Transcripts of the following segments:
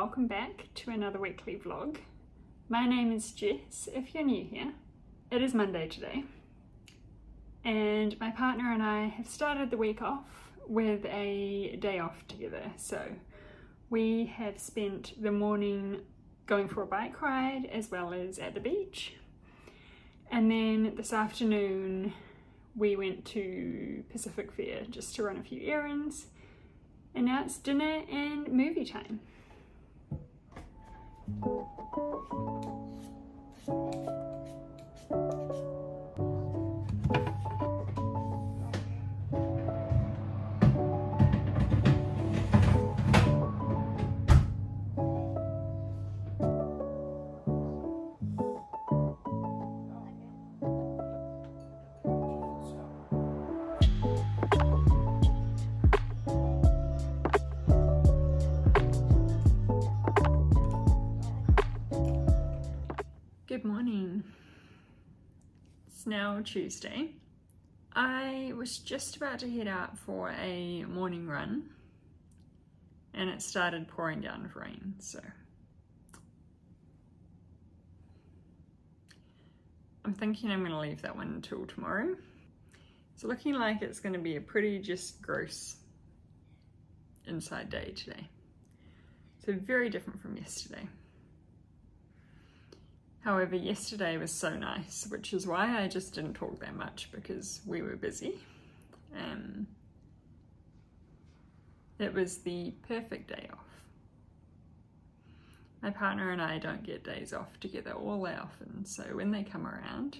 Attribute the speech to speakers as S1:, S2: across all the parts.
S1: welcome back to another weekly vlog. My name is Jess, if you're new here. It is Monday today, and my partner and I have started the week off with a day off together. So we have spent the morning going for a bike ride as well as at the beach. And then this afternoon we went to Pacific Fair just to run a few errands. And now it's dinner and movie time. Good morning. It's now Tuesday. I was just about to head out for a morning run and it started pouring down with rain, so I'm thinking I'm going to leave that one until tomorrow. It's looking like it's going to be a pretty just gross inside day today. So very different from yesterday. However, yesterday was so nice, which is why I just didn't talk that much because we were busy. It was the perfect day off. My partner and I don't get days off together all that often, so when they come around,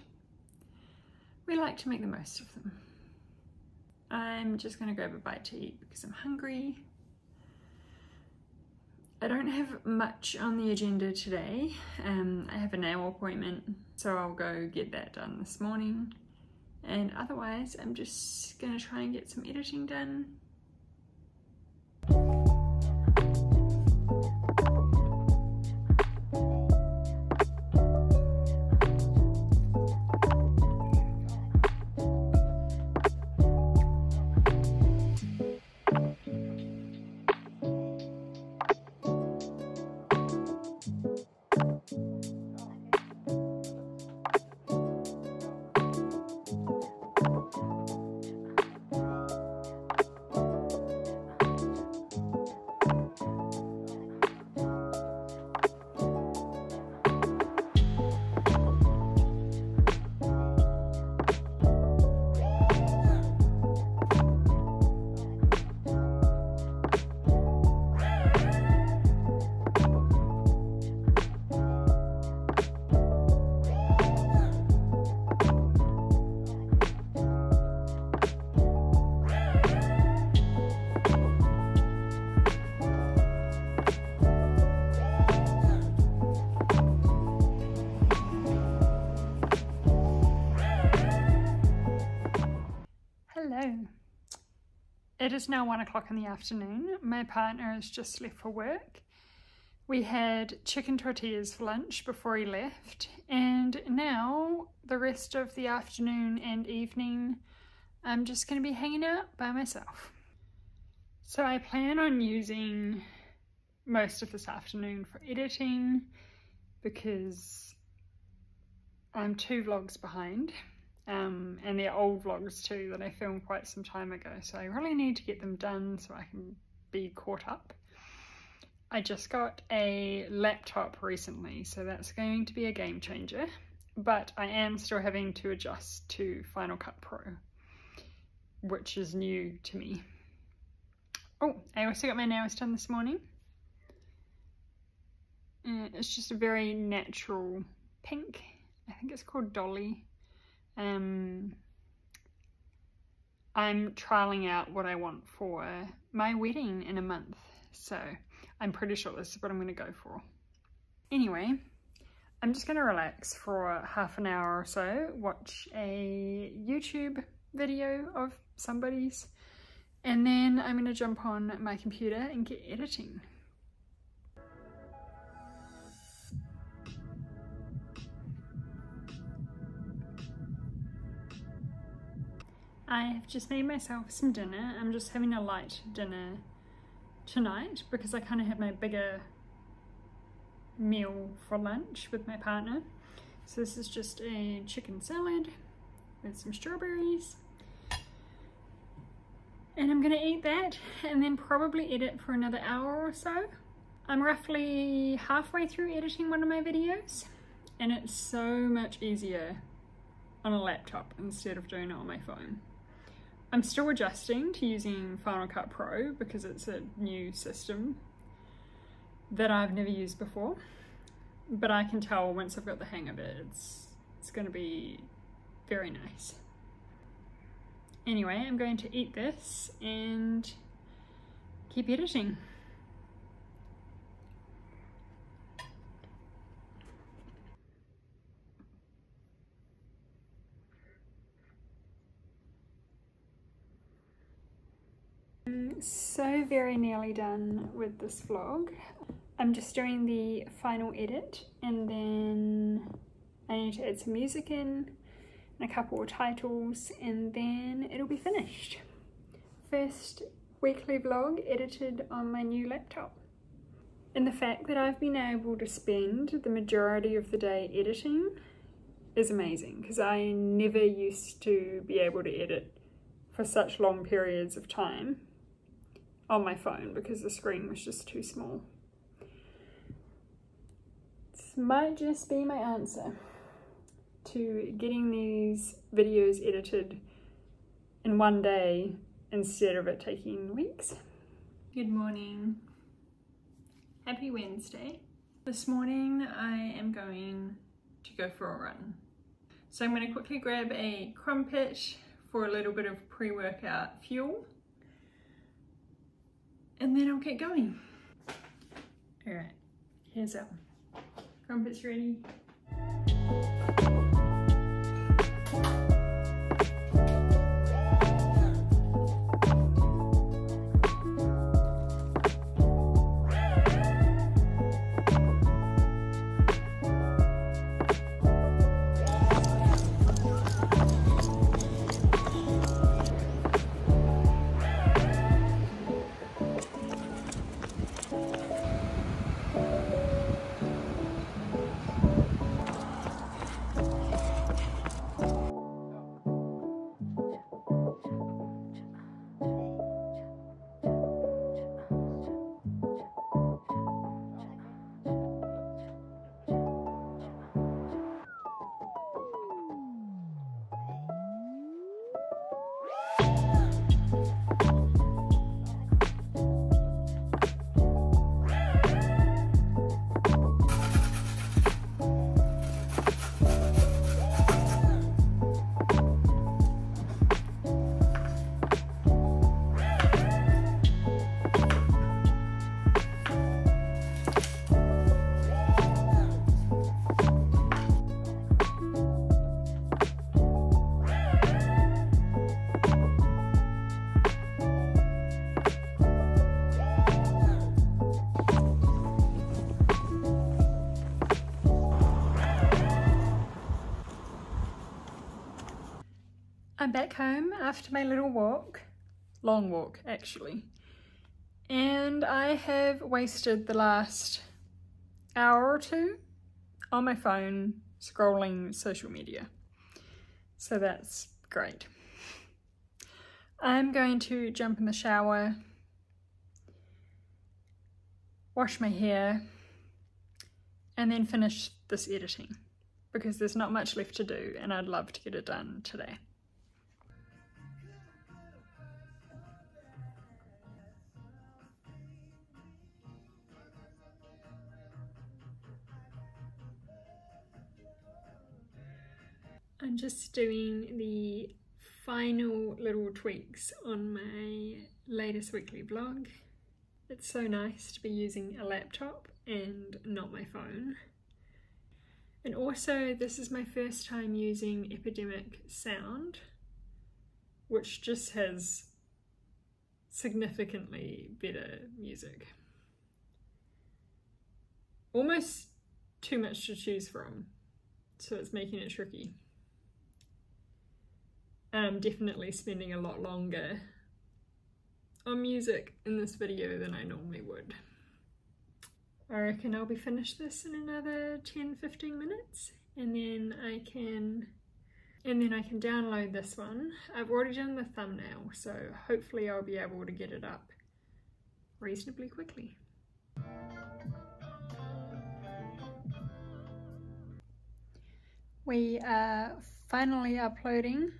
S1: we like to make the most of them. I'm just going to grab a bite to eat because I'm hungry. I don't have much on the agenda today. I have a nail appointment, so I'll go get that done this morning. And otherwise, I'm just gonna try and get some editing done. Hello. It is now 1 o'clock in the afternoon. My partner has just left for work. We had chicken tortillas for lunch before he left, and now the rest of the afternoon and evening I'm just going to be hanging out by myself. So I plan on using most of this afternoon for editing because I'm 2 vlogs behind. And they're old vlogs too that I filmed quite some time ago, so I really need to get them done so I can be caught up. I just got a laptop recently, so that's going to be a game changer, but I am still having to adjust to Final Cut Pro, which is new to me. Oh, I also got my nails done this morning. It's just a very natural pink. I think it's called Dolly. I'm trialing out what I want for my wedding in a month, so I'm pretty sure this is what I'm going to go for. Anyway, I'm just going to relax for half an hour or so, watch a YouTube video of somebody's, and then I'm going to jump on my computer and get editing. I have just made myself some dinner. I'm just having a light dinner tonight because I kind of had my bigger meal for lunch with my partner. So this is just a chicken salad with some strawberries. And I'm gonna eat that and then probably edit for another hour or so. I'm roughly halfway through editing one of my videos, and it's so much easier on a laptop instead of doing it on my phone. I'm still adjusting to using Final Cut Pro because it's a new system that I've never used before, but I can tell once I've got the hang of it, it's gonna be very nice. Anyway, I'm going to eat this and keep editing. I'm so very nearly done with this vlog. I'm just doing the final edit and then I need to add some music in and a couple of titles and then it'll be finished. First weekly vlog edited on my new laptop. And the fact that I've been able to spend the majority of the day editing is amazing because I never used to be able to edit for such long periods of time on my phone because the screen was just too small. This might just be my answer to getting these videos edited in one day instead of it taking weeks. Good morning. Happy Wednesday. This morning I am going to go for a run. So I'm going to quickly grab a crumpet for a little bit of pre-workout fuel and then I'll get going. Alright, here's our crumpets ready. I'm back home after my little walk, long walk actually, and I have wasted the last hour or two on my phone scrolling social media, so that's great. I'm going to jump in the shower, wash my hair, and then finish this editing because there's not much left to do and I'd love to get it done today. I'm just doing the final little tweaks on my latest weekly vlog. It's so nice to be using a laptop and not my phone. And also this is my first time using Epidemic Sound, which just has significantly better music. Almost too much to choose from, so it's making it tricky. I'm definitely spending a lot longer on music in this video than I normally would. I reckon I'll be finished this in another 10-15 minutes, and then I can download this one. I've already done the thumbnail, so hopefully I'll be able to get it up reasonably quickly. We are finally uploading,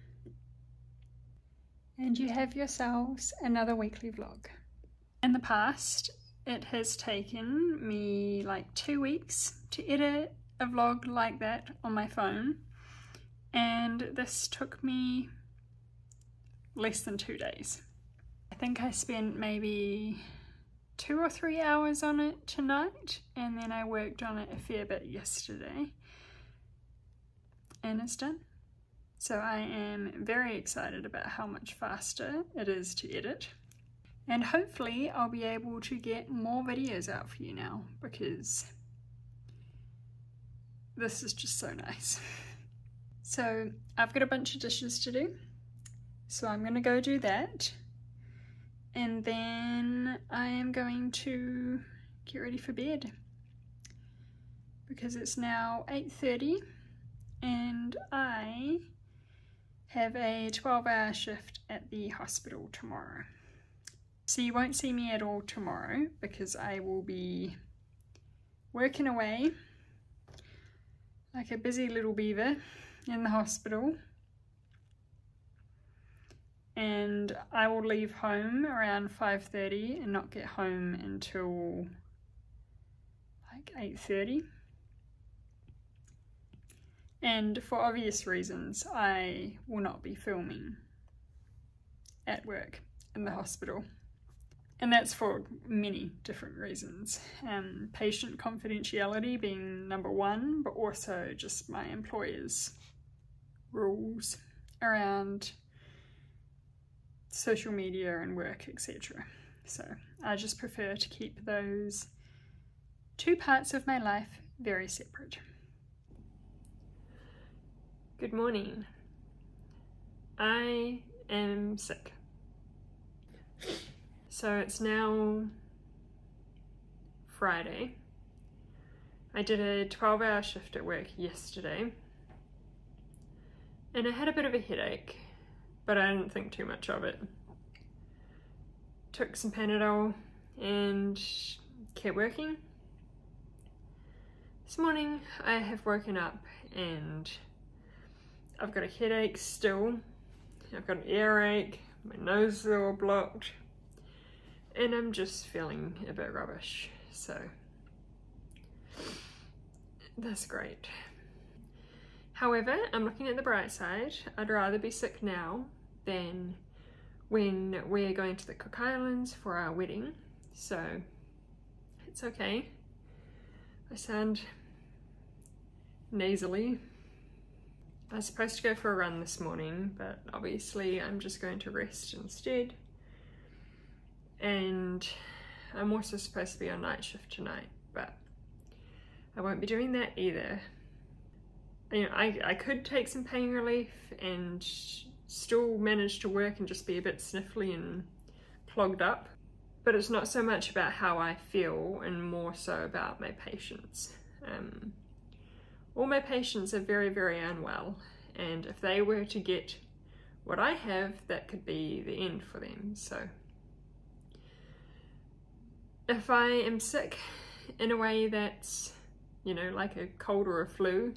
S1: and you have yourselves another weekly vlog. In the past, it has taken me like 2 weeks to edit a vlog like that on my phone, and this took me less than 2 days. I think I spent maybe 2 or 3 hours on it tonight, and then I worked on it a fair bit yesterday, and it's done. So I am very excited about how much faster it is to edit, and hopefully I'll be able to get more videos out for you now, because this is just so nice. So I've got a bunch of dishes to do, so I'm gonna go do that, and then I am going to get ready for bed, because it's now 8:30 and I have a 12-hour shift at the hospital tomorrow. So you won't see me at all tomorrow, because I will be working away like a busy little beaver in the hospital, and I will leave home around 5:30 and not get home until like 8:30. And for obvious reasons, I will not be filming at work in the hospital. And that's for many different reasons. Patient confidentiality being number one, but also just my employer's rules around social media and work, etc. So I just prefer to keep those two parts of my life very separate. Good morning. I am sick. So it's now Friday. I did a 12-hour shift at work yesterday, and I had a bit of a headache, but I didn't think too much of it. Took some Panadol and kept working. This morning I have woken up and I've got a headache still, I've got an earache, my nose is all blocked, and I'm just feeling a bit rubbish, so that's great. However, I'm looking at the bright side. I'd rather be sick now than when we're going to the Cook Islands for our wedding, so it's okay. I sound nasally. I was supposed to go for a run this morning, but obviously I'm just going to rest instead. And I'm also supposed to be on night shift tonight, but I won't be doing that either. You know, I could take some pain relief and still manage to work and just be a bit sniffly and clogged up, but it's not so much about how I feel and more so about my patients. All my patients are very, very unwell, and if they were to get what I have, that could be the end for them. So if I am sick in a way that's, you know, like a cold or a flu,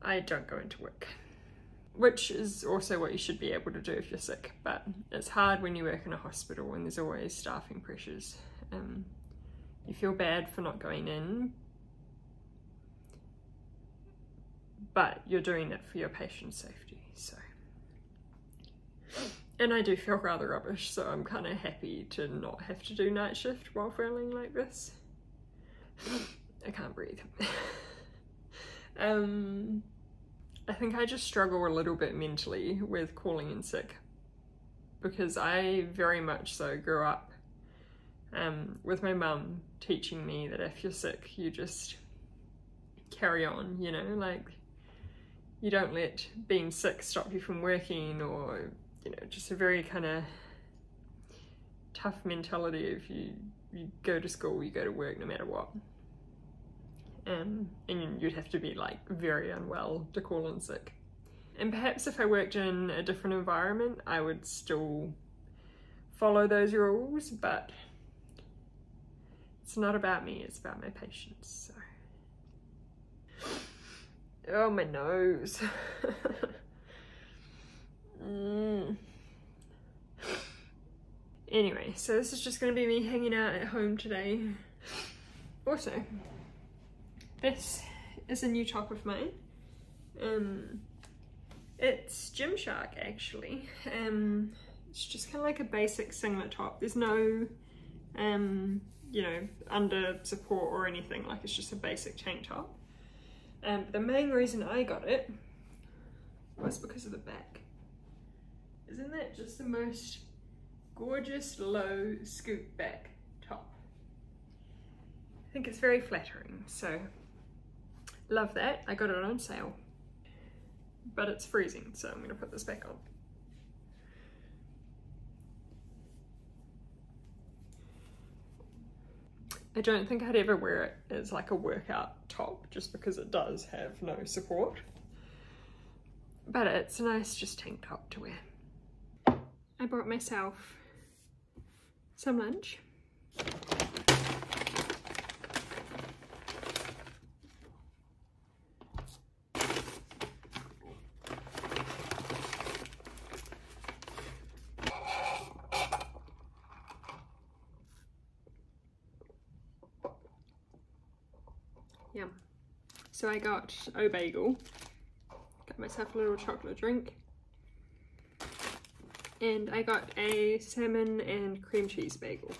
S1: I don't go into work, which is also what you should be able to do if you're sick, but it's hard when you work in a hospital and there's always staffing pressures. You feel bad for not going in, but you're doing it for your patient's safety, so. And I do feel rather rubbish, so I'm kind of happy to not have to do night shift while feeling like this. I can't breathe. I think I just struggle a little bit mentally with calling in sick, because I very much so grew up with my mum teaching me that if you're sick, you just carry on, you know, like you don't let being sick stop you from working, or, you know, just a very kind of tough mentality of you go to school, you go to work no matter what. and you'd have to be like very unwell to call in sick. And perhaps if I worked in a different environment, I would still follow those rules, but it's not about me, it's about my patients. So. Oh, my nose. Anyway, so this is just going to be me hanging out at home today. Also, this is a new top of mine. It's Gymshark actually. It's just kind of like a basic singlet top. There's no, you know, under support or anything. Like, it's just a basic tank top. The main reason I got it was because of the back. Isn't that just the most gorgeous low scoop back top? I think it's very flattering, so love that. I got it on sale, but it's freezing, so I'm gonna put this back on. I don't think I'd ever wear it as like a workout top just because it does have no support, but it's a nice just tank top to wear. I bought myself some lunch. Yum. So I got a bagel, got myself a little chocolate drink, and I got a salmon and cream cheese bagel.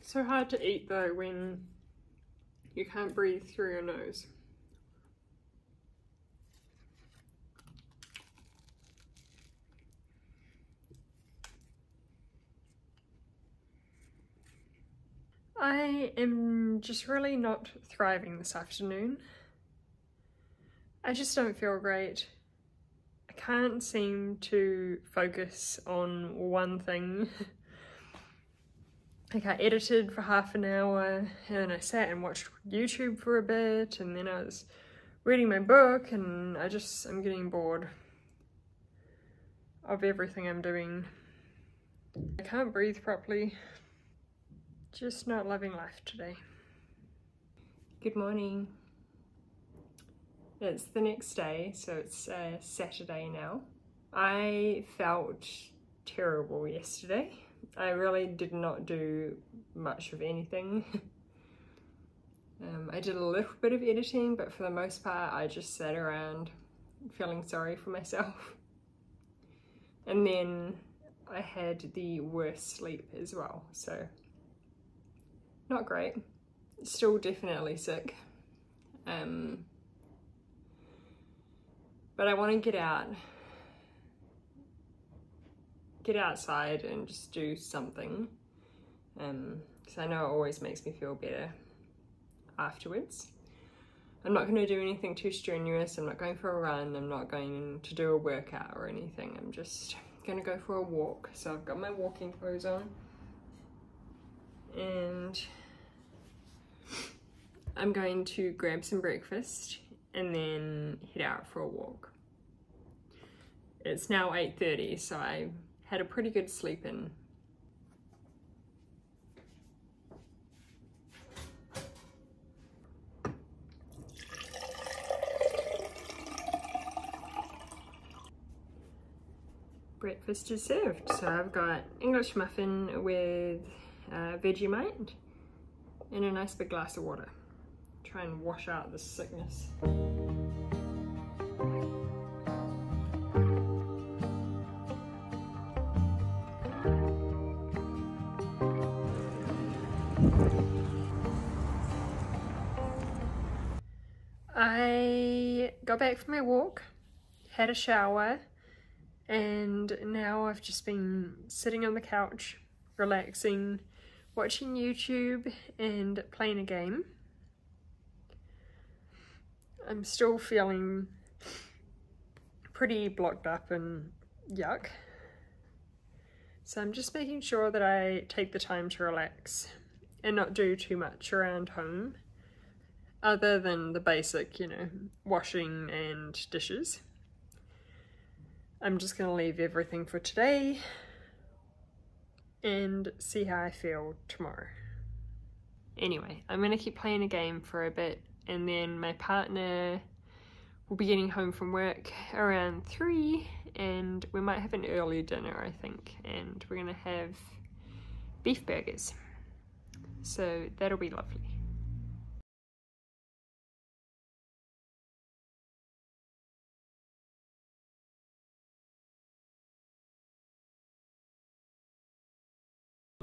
S1: So hard to eat though when you can't breathe through your nose. I am just really not thriving this afternoon. I just don't feel great. I can't seem to focus on one thing. Like, I edited for half an hour, and then I sat and watched YouTube for a bit, and then I was reading my book, and I'm getting bored of everything I'm doing. I can't breathe properly. Just not loving life today. Good morning. It's the next day, so it's Saturday now. I felt terrible yesterday. I really did not do much of anything. I did a little bit of editing, but for the most part I just sat around feeling sorry for myself. And then I had the worst sleep as well, so not great. Still definitely sick. But I want to get outside and just do something, because I know it always makes me feel better afterwards. I'm not going to do anything too strenuous. I'm not going for a run. I'm not going to do a workout or anything. I'm just going to go for a walk. So I've got my walking clothes on, and I'm going to grab some breakfast and then head out for a walk. It's now 8:30, so I had a pretty good sleep in. Breakfast is served. So I've got English muffin with Vegemite and a nice big glass of water. Try and wash out the sickness. I got back from my walk, had a shower, And now I've just been sitting on the couch, relaxing, watching YouTube and playing a game. I'm still feeling pretty blocked up and yuck. So I'm just making sure that I take the time to relax and not do too much around home, other than the basic, you know, washing and dishes. I'm just going to leave everything for today and see how I feel tomorrow. Anyway, I'm going to keep playing a game for a bit, and then my partner will be getting home from work around 3, and we might have an early dinner, I think, and we're going to have beef burgers. So that'll be lovely.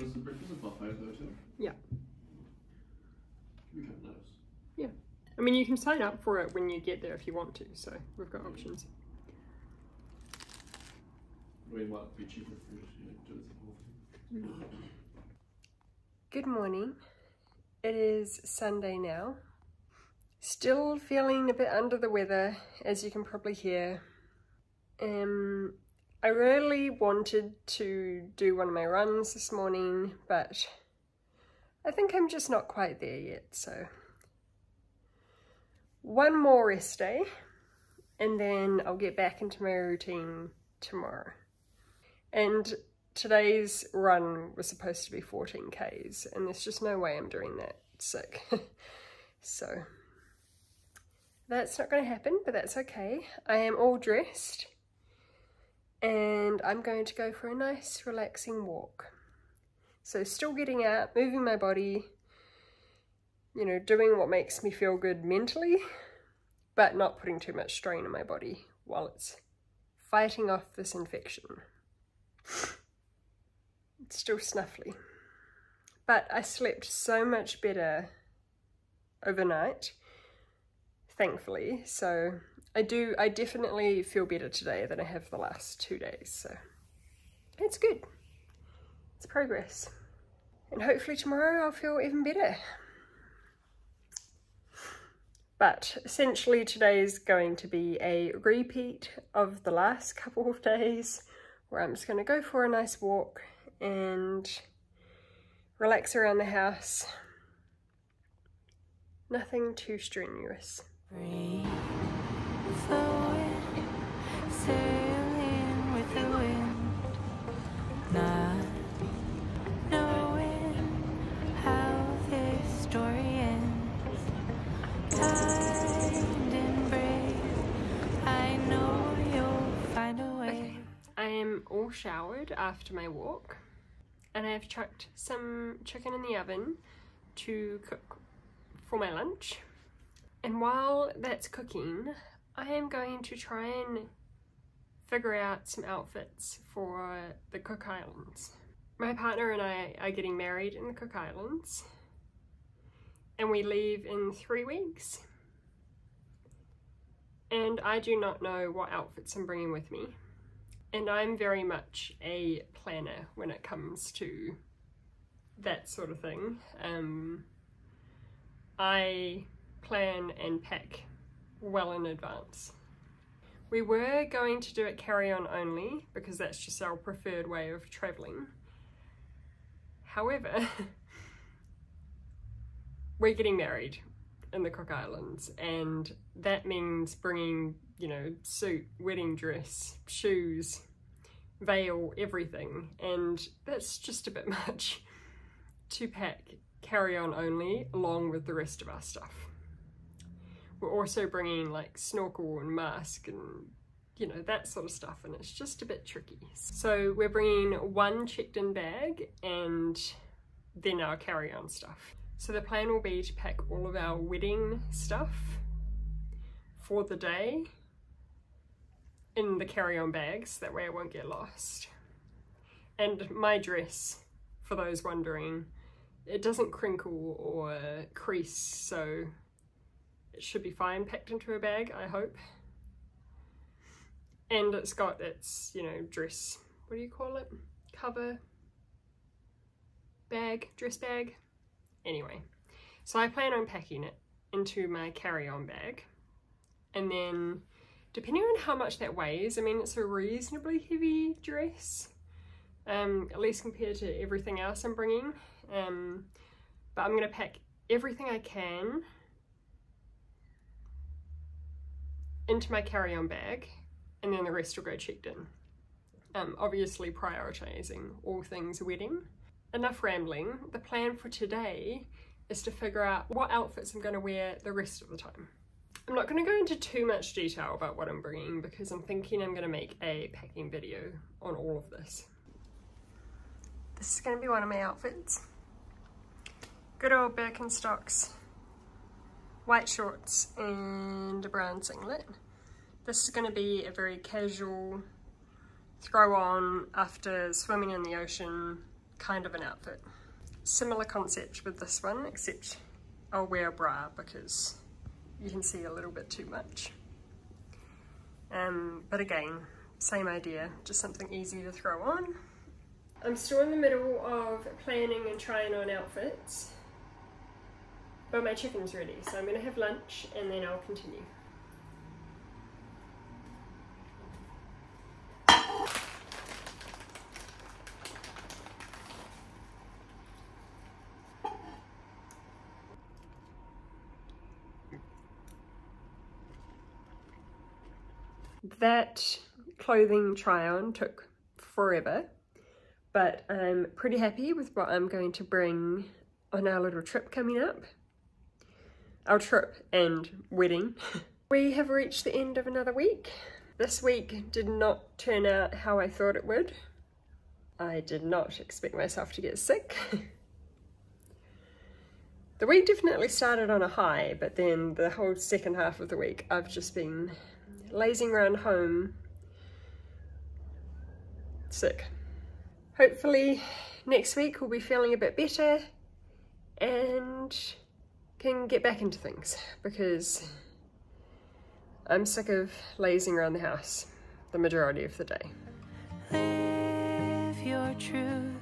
S2: Is the breakfast a buffet though too?
S1: Yeah.
S2: We have those.
S1: Yeah. I mean, you can sign up for it when you get there if you want to, so we've got options.
S2: I mean, what would be cheaper for you to do the whole thing?
S1: Good morning. It is Sunday now. Still feeling a bit under the weather, as you can probably hear. I really wanted to do one of my runs this morning, but I think I'm just not quite there yet, so one more rest day and then I'll get back into my routine tomorrow. And today's run was supposed to be 14 Ks and there's just no way I'm doing that sick. So that's not going to happen, but that's okay. I am all dressed and I'm going to go for a nice relaxing walk. So still getting out, moving my body, you know, doing what makes me feel good mentally, but not putting too much strain on my body while it's fighting off this infection. It's still snuffly. But I slept so much better overnight, thankfully, so I definitely feel better today than I have the last 2 days, so it's good. It's progress. And hopefully tomorrow I'll feel even better. But essentially today's going to be a repeat of the last couple of days where I'm just going to go for a nice walk and relax around the house. Nothing too strenuous.
S3: Free flowing, sailing with the wind, not knowing how this story ends. Kind and brave, I know you'll find a way.
S1: Okay, I am all showered after my walk and I have chucked some chicken in the oven to cook for my lunch. And while that's cooking, I am going to try and figure out some outfits for the Cook Islands. My partner and I are getting married in the Cook Islands and we leave in 3 weeks. And I do not know what outfits I'm bringing with me. And I'm very much a planner when it comes to that sort of thing. I plan and pack well in advance. We were going to do it carry-on only because that's just our preferred way of traveling. However, we're getting married in the Cook Islands and that means bringing, you know, suit, wedding dress, shoes, veil, everything, and that's just a bit much to pack carry-on only along with the rest of our stuff. We're also bringing like snorkel and mask and, you know, that sort of stuff, and it's just a bit tricky. So we're bringing one checked-in bag and then our carry-on stuff. So the plan will be to pack all of our wedding stuff for the day in the carry-on bags, that way it won't get lost. And my dress, for those wondering, it doesn't crinkle or crease, so it should be fine packed into a bag, I hope. And it's got its, you know, dress, what do you call it? Cover bag, dress bag. Anyway, so I plan on packing it into my carry-on bag, and then depending on how much that weighs, I mean, it's a reasonably heavy dress, at least compared to everything else I'm bringing, but I'm going to pack everything I can into my carry-on bag, and then the rest will go checked in. Obviously prioritising all things wedding. Enough rambling. The plan for today is to figure out what outfits I'm going to wear the rest of the time. I'm not going to go into too much detail about what I'm bringing because I'm thinking I'm going to make a packing video on all of this. This is going to be one of my outfits. Good old Birkenstocks, white shorts and a brown singlet. This is going to be a very casual, throw on after swimming in the ocean kind of an outfit. Similar concept with this one, except I'll wear a bra because you can see a little bit too much. But again, same idea, just something easy to throw on. I'm still in the middle of planning and trying on outfits, but my chicken's ready, so I'm going to have lunch and then I'll continue. That clothing try on took forever, but I'm pretty happy with what I'm going to bring on our little trip coming up. Our trip and wedding. We have reached the end of another week. This week did not turn out how I thought it would. I did not expect myself to get sick. The week definitely started on a high, but then the whole second half of the week I've just been lazing around home, sick. Hopefully next week we'll be feeling a bit better and can get back into things because I'm sick of lazing around the house the majority of the day.
S3: Live your truth.